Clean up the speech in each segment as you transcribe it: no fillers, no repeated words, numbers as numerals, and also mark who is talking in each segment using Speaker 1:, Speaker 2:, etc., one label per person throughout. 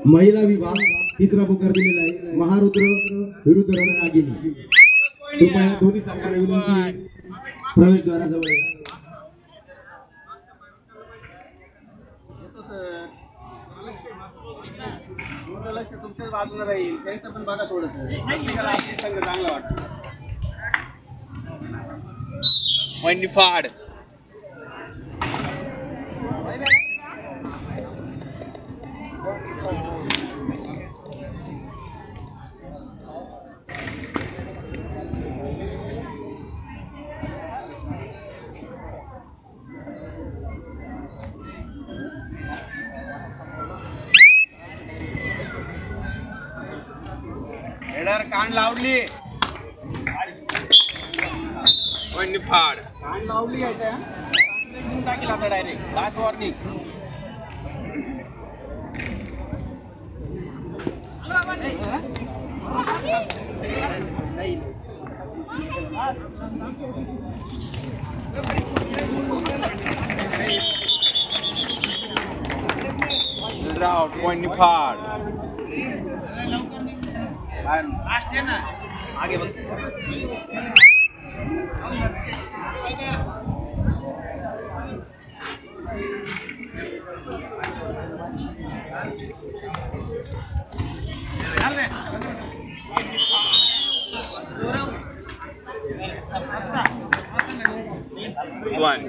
Speaker 1: महिला विभाग तिसरा पुकार दिलेला आहे महारुद्र विरुद्ध रणरागिनी. कृपया दोन्ही संघाला विनंती प्रवेशद्वाराजवळ या.
Speaker 2: लक्ष तुमच्याच बाजूला राहील त्यांचं पण बघा थोडंसं संघ चांगला वाटतं.
Speaker 3: फाड
Speaker 2: कान लावली
Speaker 3: फाड
Speaker 2: कान लावली आहे टाकेल आता डायरेक्ट लास्ट वॉर्निंग.
Speaker 3: पॉइंट फाड
Speaker 2: लास्ट है ना आगे बघ.
Speaker 3: वन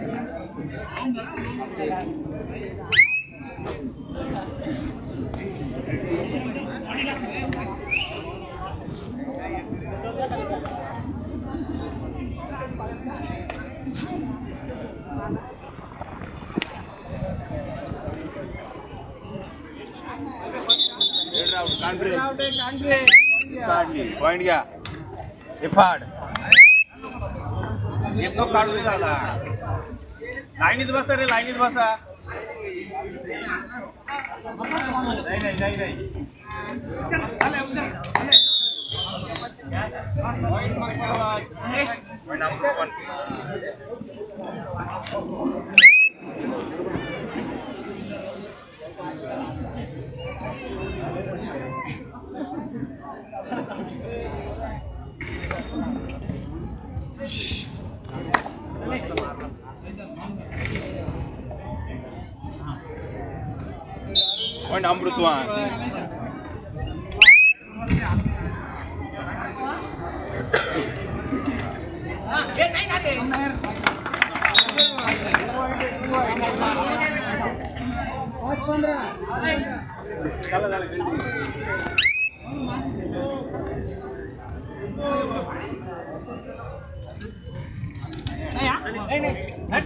Speaker 3: काढली पॉइंट घ्या. फाड
Speaker 2: येतो काढून झाला. लाईनीत बसा रे लाईनीत बसा. नाही नाही नाही
Speaker 3: पॉइंट अमृतवान.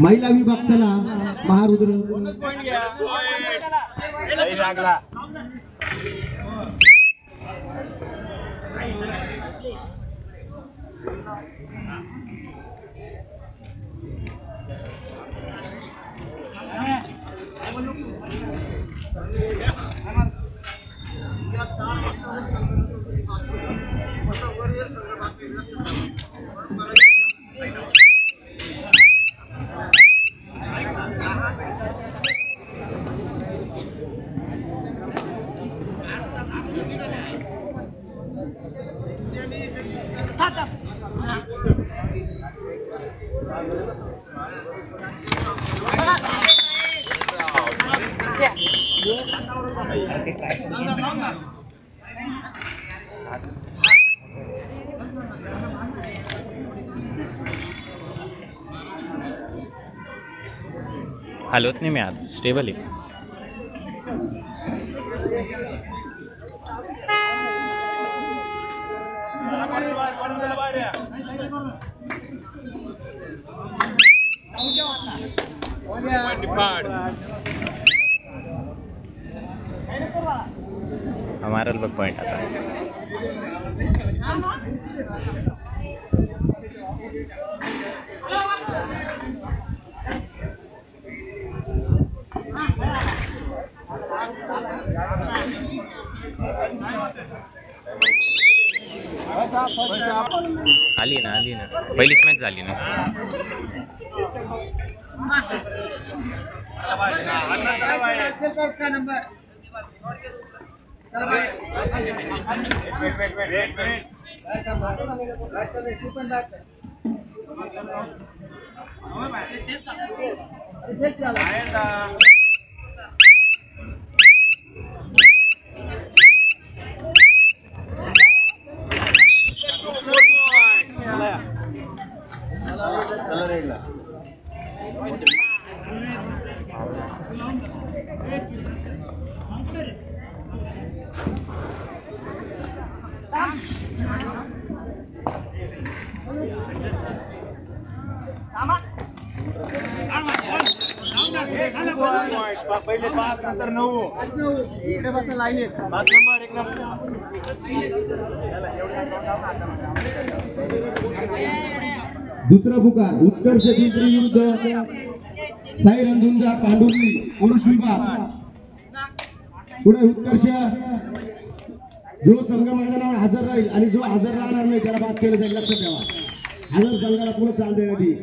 Speaker 1: महिला विभाग चला महारुद्र
Speaker 3: लागला.
Speaker 4: हलवत नाही मी आज स्टेबल आहे. हमारा बघ पॉइंट आता. आली ना पहिलीच मॅच झाली ना.
Speaker 3: पहिले 5 नंतर 9
Speaker 2: इकडे बसा लाईन आहे
Speaker 3: 5 नंबर 1 नंबर.
Speaker 1: दुसरा पुकार उत्कर्ष पिंपरी विरुद्ध साई रणधुंजा पांडुर्ली पुरुष विभाग. पुढे उत्कर्ष जो संघ मैदानावर हजर राहील आणि जो हजर राहणार नाही त्याला बाद केलं जाईल. लक्षात ठेवा, हजर संघाला पुढे चाल देण्यात येईल.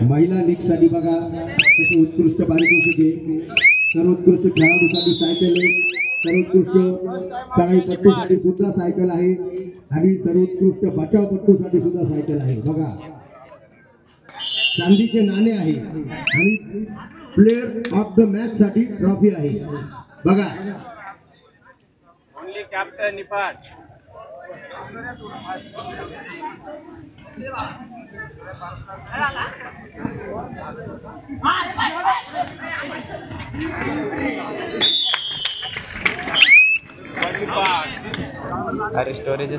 Speaker 1: महिला लीग साठी बघा तसे उत्कृष्ट पारितोषिक आहे. सर्वोत्कृष्ट खेळाडूसाठी सायकल आहे, सर्वोत्कृष्ट चढाईपट्टूसाठी सुद्धा सायकल आहे आणि सर्वोत्कृष्ट बचावपट्टूसाठी सुद्धा सायकल आहे. बघा चांदीचे नाणे आहे आणि प्लेअर ऑफ द मॅच साठी ट्रॉफी आहे. बघा
Speaker 2: ओनली कॅप्टन निपाट.
Speaker 4: अरे स्टोरेज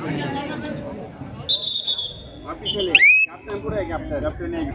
Speaker 2: ऑफिशियल कॅप्टन पुढे आहे. कॅप्टन नाही.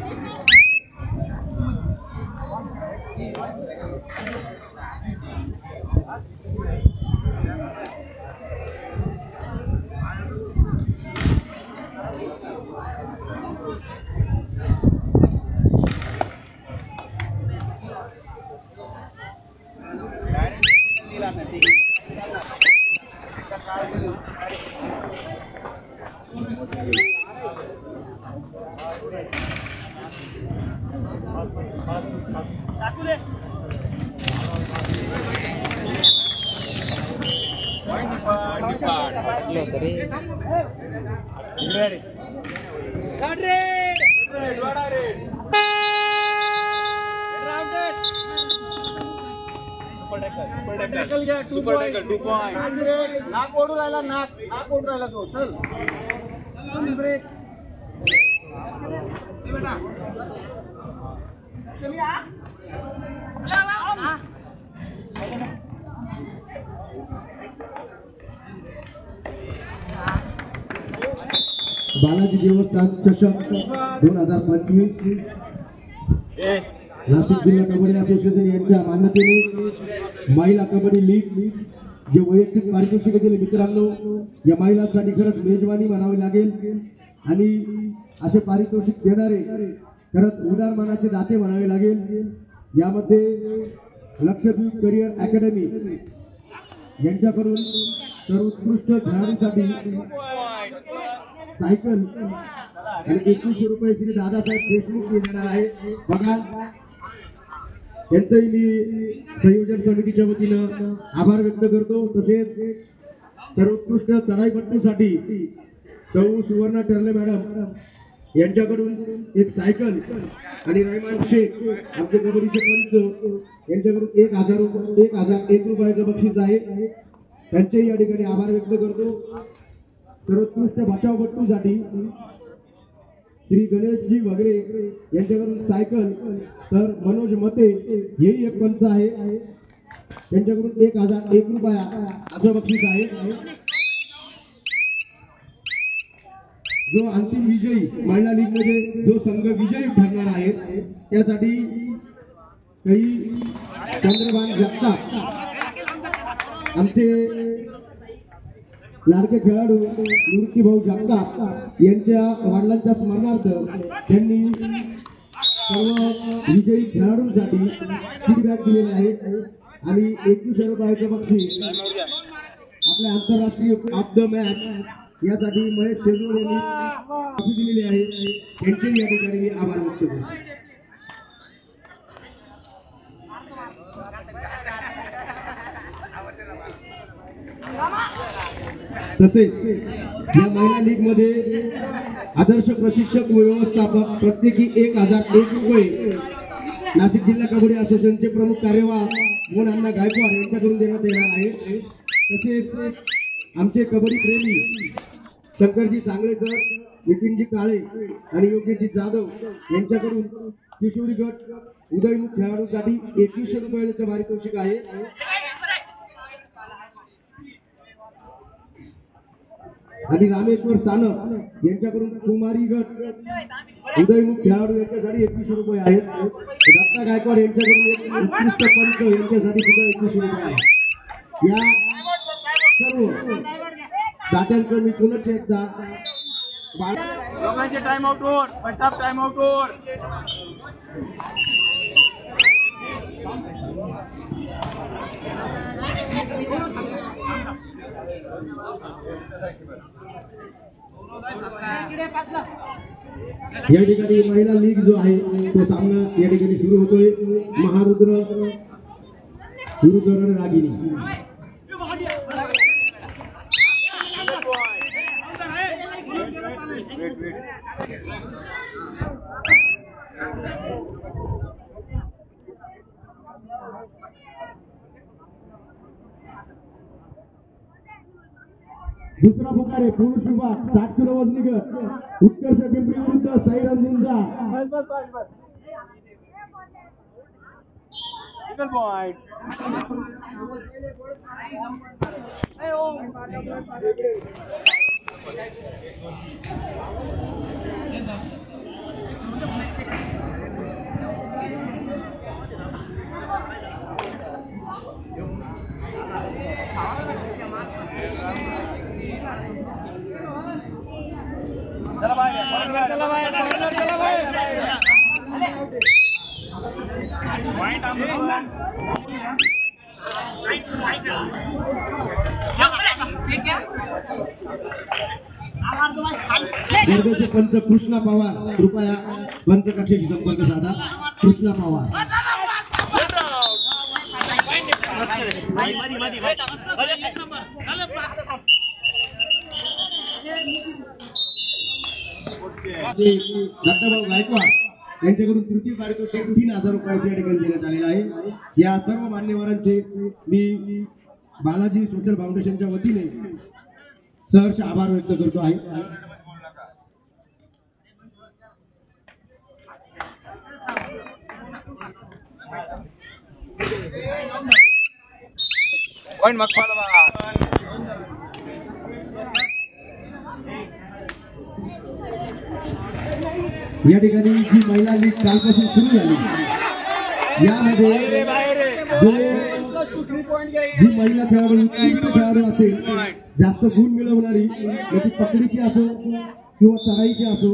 Speaker 3: Super tackle 2 point.
Speaker 2: नाक ओढून राहिला. नाक ओढून राहिला तो. चल ब्रेक.
Speaker 1: बालाजी देवस्थान चषक 2025 नाशिक जिल्हा कबड्डी असोसिएशन यांच्या मान्यतेने महिला कबड्डी लीग जे वैयक्तिक पारितोषिक दिले. मित्रांनो या महिलांसाठी खरंच मेजवानी म्हणावी लागेल आणि असे पारितोषिक देणारे खरंच उदार मनाचे दाते म्हणावे लागेल. यामध्ये लक्षद्वीप करिअर अकॅडमी यांच्याकडून सर्वोत्कृष्ट खेळाडूसाठी सायकल आणि 2100 रुपये श्री दादासाहेब देशमुख देणार आहे. बघा यांचंही मी संयोजन समितीच्या वतीनं आभार व्यक्त करतो. तसेच सर्वोत्कृष्ट चढाईपट्टूसाठी सौ सुवर्णा टर्ले मॅडम यांच्याकडून एक सायकल आणि रहमान शेख आमचे कबड्डीचे पंच यांच्याकडून 1001 रुपयाचं बक्षीस आहे. त्यांचेही या ठिकाणी आभार व्यक्त करतो. सर्वोत्कृष्ट बचावपट्टूसाठी श्री गणेशजी वगैरे यांच्याकडून सायकल तर मनोज मते हेही एक पंच आहे. त्यांच्याकडून 1001 रुपया असं बक्षीस आहे. जो अंतिम विजयी महिला लीग मध्ये जो संघ विजयी ठरणार आहे त्यासाठी काही चंद्रभान जगताप आमचे लाडके खेळाडू निवृत्तीभाऊ जगताप यांच्या वडिलांच्या स्मरणार्थ त्यांनी सर्व विजयी खेळाडूंसाठी फीडबॅक दिलेले आहे आणि 2100 रुपयाचं बक्षीस आपल्या आंतरराष्ट्रीय ऑफ द मॅच यासाठी महेश शेजवळ यांनी दिलेली आहे. त्यांचे या ठिकाणी मी आभार व्यक्त करतो. तसेच या महिला लीग मध्ये आदर्श प्रशिक्षक व व्यवस्थापक प्रत्येकी 1001 रुपये नाशिक जिल्हा कबड्डी असोसिएशनचे प्रमुख कार्यवाह मोहन अण्णा गायकवाड यांच्याकडून देण्यात येणार आहे. तसेच आमचे कबड्डी प्रेमी शंकरजी सांगळे सर, नितीनजी काळे आणि योगेशजी जाधव यांच्याकडून किशोरी गट उदयमुख खेळाडूंसाठी 2100 रुपयाचे पारितोषिक आहे. आणि रामेश्वर सानप यांच्याकडून कुमारी गट उदयमुख खेळाडू यांच्यासाठी 2100 रुपये आहेत. दत्ता गायकवाड यांच्याकडून उत्कृष्ट पंच यांच्यासाठी सुद्धा 2100 रुपये आहेत. या सर्व दात्यांचं मी पुनश्च एकदा
Speaker 3: लोकांचे टाइम आउट वर, फर्स्ट हाफ टाइम आउट वर.
Speaker 1: या ठिकाणी महिला लीग जो आहे तो सामना या ठिकाणी सुरू होतोय. महारुद्र विरुद्ध रागिनी. दुसरा पुकार आहे पुरुष विभाग 60 किलो वजनी गट उत्कर्ष पिंपरी विरुद्ध साईराम झुंजा.
Speaker 3: पॉइंट. चला बाहेर, चला बाहेर, चला बाहेर. पॉइंट
Speaker 1: वर्गाचे पंच कृष्णा पवार, कृपया पंच कक्षेशी संपर्क साधा. कृष्णा पवार. दत्ताभाऊ गायकवाड यांच्याकडून तृतीय पारितोषिक 3000 रुपयाचे या ठिकाणी देण्यात आलेलं आहे. या सर्व मान्यवरांचे मी बालाजी सोशल फाउंडेशनच्या वतीने सहर्ष आभार व्यक्त करतो आहे.
Speaker 3: पॉइंट मग
Speaker 1: या ठिकाणी जी महिला लीग कालपासून सुरू झाली यामध्ये जी महिला खेळाडू उत्कृष्ट खेळाडू असेल, जास्त गुण मिळवणारी, ती पकडीची असो किंवा चढाईची असो,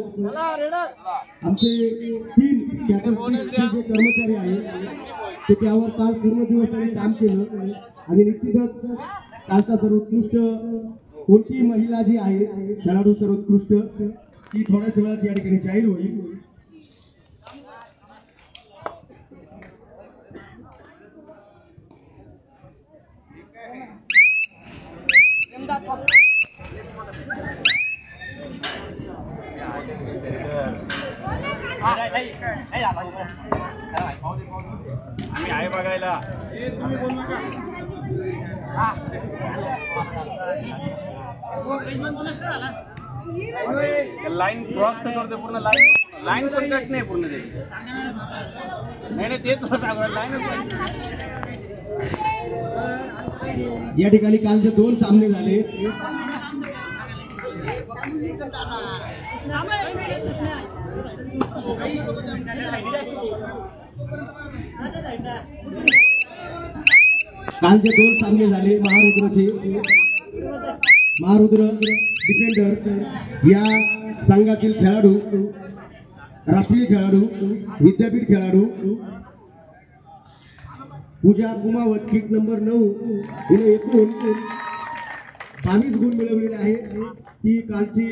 Speaker 1: आमचे 3 कॅप्टनचे जे कर्मचारी आहेत ते त्यावर काल पूर्ण दिवस त्यांनी काम केलं आणि निश्चितच कालचा सर्वोत्कृष्ट कोणती महिला जी आहे खेळाडू सर्वोत्कृष्ट ती थोड्याच वेळात या ठिकाणी जाहीर होईल.
Speaker 3: आम्ही आहे बघायला. लाईन क्रॉस करतो पूर्ण. लाईन पण कट नाही पूर्ण ते. नाही तेच लाईन.
Speaker 1: या ठिकाणी कालचे 2 सामने झाले. कालचे 2 सामने झाले महारुद्रचे. महारुद्र डिफेंडर्स या संघातील खेळाडू, राष्ट्रीय खेळाडू, विद्यापीठ खेळाडू पूजा कुमावत किट नंबर 9 हिने एकूण 22 गुण मिळवलेले आहे. ती कालची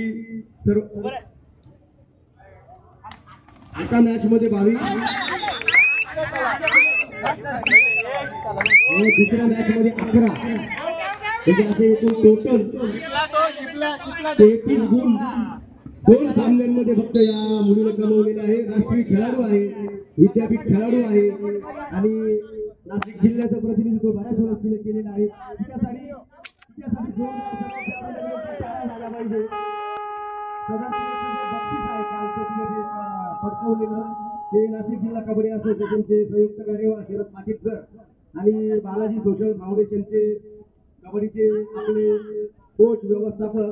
Speaker 1: सर्व एका मॅच मध्ये 22 आणि दुसऱ्या मॅच मध्ये 11 म्हणजे असे एकूण टोटल 33 गुण 2 सामन्यांमध्ये फक्त या मुलीने कमवलेले आहे. राष्ट्रीय खेळाडू आहे, विद्यापीठ खेळाडू आहे आणि नाशिक जिल्ह्याचं प्रतिनिधित्व बऱ्याच वेळेस तिने केलेलं आहे. तिच्यासाठी झाला पाहिजे. पटकवलेलं ते नाशिक जिल्हा कबड्डी असोसिएशनचे संयुक्त कार्यवाह शरद पाटील सर आणि बालाजी सोशल फाउंडेशनचे कबड्डीचे आपले कोच व्यवस्थापक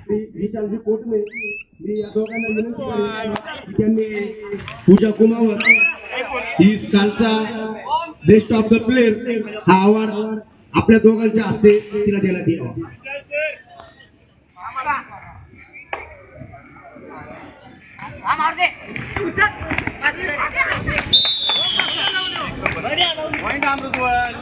Speaker 1: श्री विशालजी कोटमे. मी या दोघांना विनंती करेन की त्यांनी पूजा कुमावत ही कालचा बेस्ट ऑफ द प्लेअर हा अवॉर्ड आपल्या दोघांच्या हस्ते तिला देण्यात यावा.
Speaker 3: पॉइंट अमृतवाल.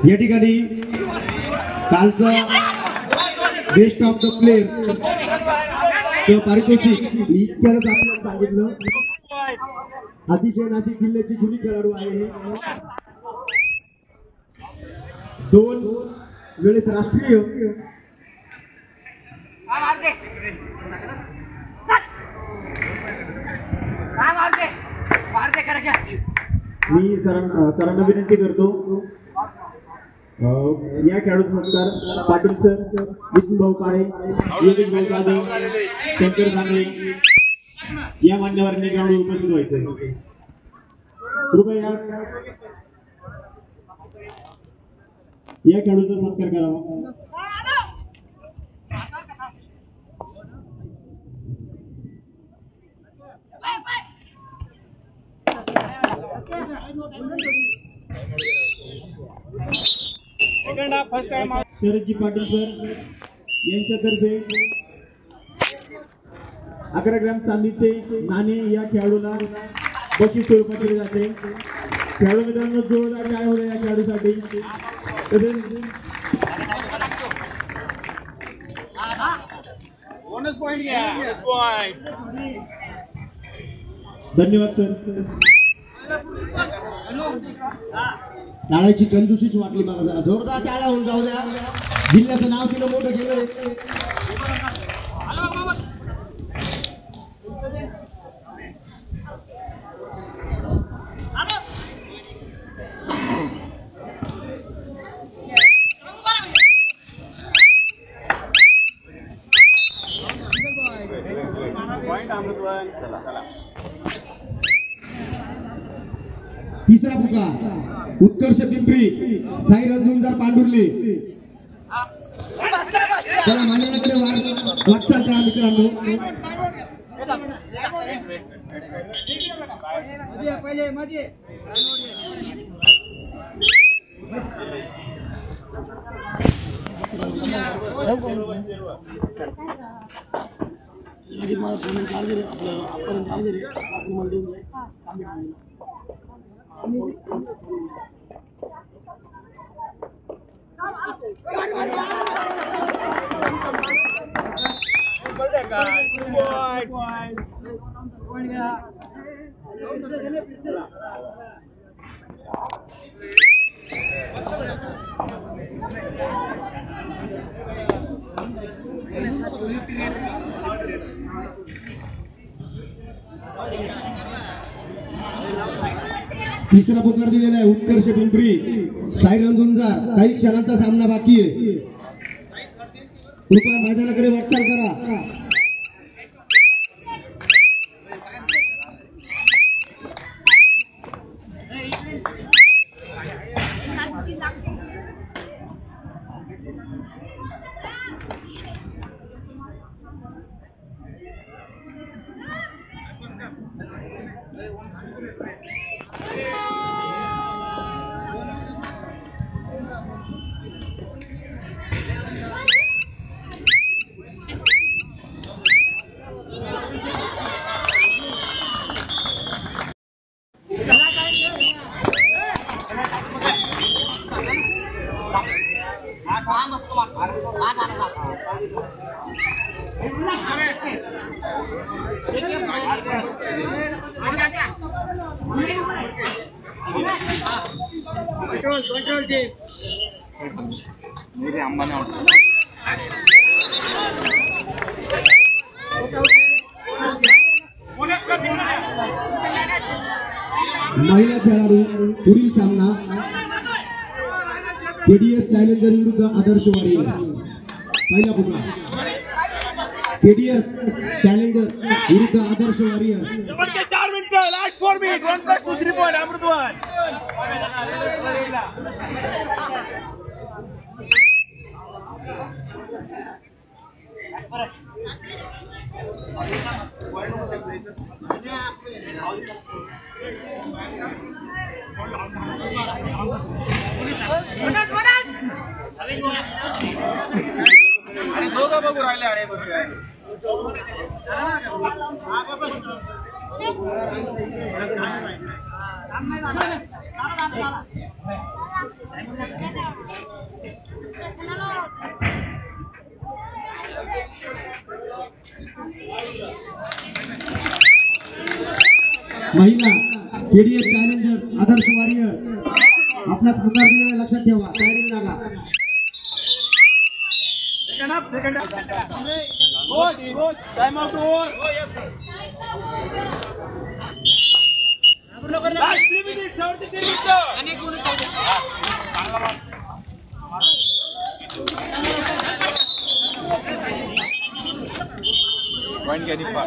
Speaker 1: या ठिकाणी कालचा बेस्ट ऑफ द प्लेअर पारितोषिक इतक्याच आपल्याला सांगितलं. अतिशय नाशिक जिल्ह्याची जुनी खेळाडू आहे. 2 वेळेस राष्ट्रीय मी सरांना विनंती करतो या खेळाडू नमस्कार पाटील सर, विष्णू भाऊ काळे, योगेश भाऊ जाधव, शंकर सांगळे या मान्यवरांनी ग्राउंडवर उपस्थित व्हायचे. कृपया या खेळाडूचा सत्कार करावा. शरदजी पाटील सर यांच्यातर्फे 11 ग्रॅम चांदीचे नाणे या खेळाडूला बक्षीस स्वरूपात दिले जाते. खेळाडू मित्रांनो जोरदार काय होतं या खेळाडूसाठी.
Speaker 3: बोनस पॉइंट घ्या.
Speaker 1: धन्यवाद सर. टाळ्याची कंजूशीच वाटली मला जरा. जोरदार टाळ्या होऊन जाऊ द्या. जिल्ह्याचं नाव तिनं मोठं केलं.
Speaker 3: पॉइंट अमृतवाल.
Speaker 1: तिसरा पुकार उत्कर्ष पिंपरी, साई रंजुंजार पांडुर्ली. चला माझ्याकडे वाटचाल करा मित्रांनो. तिसरा पुकार दिलेला आहे उत्कर्ष पिंपरी, साई रंजुंजार. काही क्षणांचा सामना बाकी आहे. कृपया मैदानाकडे वाटचाल करा. महिला खेळाडू पुढील सामना केडीएस चॅलेंजर विरुद्ध आदर्श वारियर. पहिला पुतळा केडीएस चॅलेंजर विरुद्ध आदर्श वारियर.
Speaker 3: 4 मिनिटं लास्ट 4 मिनिट 1 + 2 3 पॉइंट अमृतवान. आणि दोघं बघू राहिले अरे बसूया.
Speaker 1: महिला केडीएस चॅलेंजर आदर्श वारियर आपला पुकार दिलेला लक्षात ठेवा. तयारी लागा.
Speaker 3: Second coach time out over. Last 3 minute 73 मिनिटं. पॉइंट घ्या दीपा.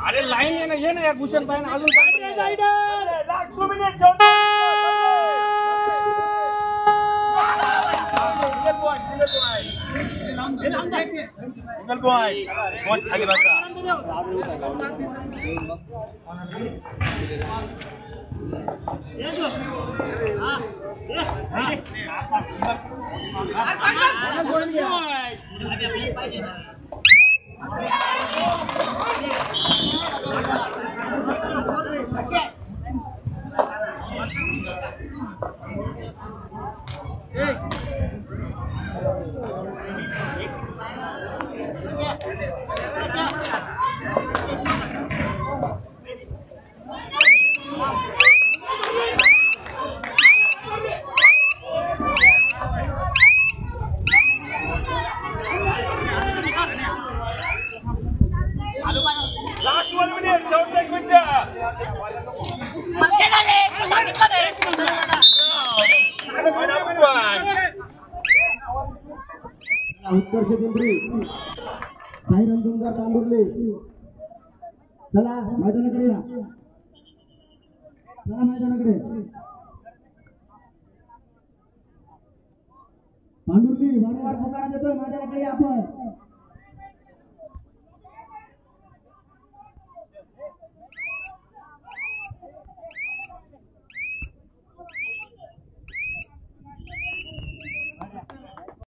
Speaker 3: अरे लाईन ये ना या भूषण ताईन अजून last 2 minute. Single point coach खाली बसा. लास्ट 1 मिनिट 14 मिनिटं.
Speaker 1: उत्कर्ष पिंपरी साई रणधुमकर तांबुर्ले. चला मैदानाकडे या. चला मैदानाकडे. तांबुर्ली वारंवार पुकारा देतोय मैदानाकडे आपण.